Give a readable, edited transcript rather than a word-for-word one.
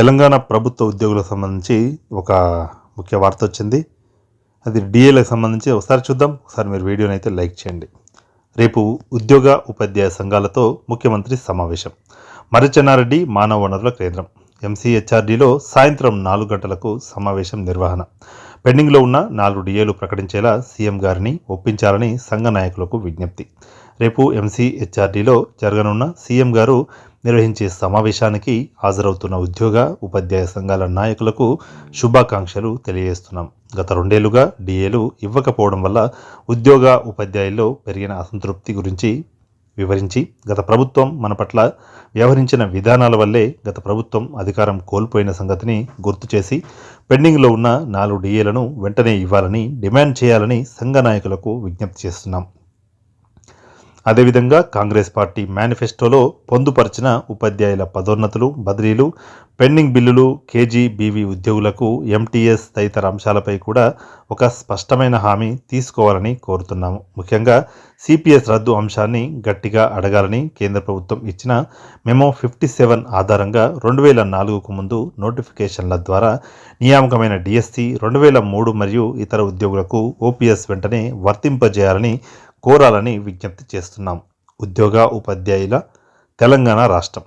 తెలంగాణ ప్రభుత్వ ఉద్యోగులకు సంబంధించి ఒక ముఖ్య వార్త వచ్చింది. అది డిఏలకు సంబంధించి ఒకసారి చూద్దాం. ఒకసారి మీరు వీడియోని అయితే లైక్ చేయండి. రేపు ఉద్యోగ ఉపాధ్యాయ సంఘాలతో ముఖ్యమంత్రి సమావేశం. మర్రిచెన్నారెడ్డి మానవ వనరుల కేంద్రం ఎంసీహెచ్ఆర్డీలో సాయంత్రం 4 గంటలకు సమావేశం నిర్వహణ. పెండింగ్లో ఉన్న 4 డిఏలు ప్రకటించేలా సీఎం గారిని ఒప్పించాలని సంఘ నాయకులకు విజ్ఞప్తి. రేపు ఎంసీహెచ్ఆర్డీలో జరగనున్న సీఎం గారు నిర్వహించే సమావేశానికి హాజరవుతున్న ఉద్యోగ ఉపాధ్యాయ సంఘాల నాయకులకు శుభాకాంక్షలు తెలియజేస్తున్నాం. గత 2 ఏళ్లుగా డిఏలు ఇవ్వకపోవడం వల్ల ఉద్యోగ ఉపాధ్యాయుల్లో పెరిగిన అసంతృప్తి గురించి వివరించి, గత ప్రభుత్వం మన పట్ల వ్యవహరించిన విధానాల వల్లే గత ప్రభుత్వం అధికారం కోల్పోయిన సంగతిని గుర్తు చేసి పెండింగ్లో ఉన్న 4 డిఏలను వెంటనే ఇవ్వాలని డిమాండ్ చేయాలని సంఘ నాయకులకు విజ్ఞప్తి చేస్తున్నాం. అదేవిధంగా కాంగ్రెస్ పార్టీ మేనిఫెస్టోలో పొందుపరిచిన ఉపాధ్యాయుల పదోన్నతులు, బదిలీలు, పెండింగ్ బిల్లులు, కేజీబీవీ ఉద్యోగులకు ఎంటీఎస్ తదితర అంశాలపై కూడా ఒక స్పష్టమైన హామీ తీసుకోవాలని కోరుతున్నాము. ముఖ్యంగా సిపిఎస్ రద్దు అంశాన్ని గట్టిగా అడగాలని కేంద్ర ప్రభుత్వం ఇచ్చిన మెమో 57 ఆధారంగా 2004కు ముందు నోటిఫికేషన్ల ద్వారా నియామకమైన డిఎస్సి 2003 మరియు ఇతర ఉద్యోగులకు ఓపీఎస్ వెంటనే వర్తింపజేయాలని కోరాలని విజ్ఞప్తి చేస్తున్నాం. ఉద్యోగ ఉపాధ్యాయుల తెలంగాణ రాష్ట్రం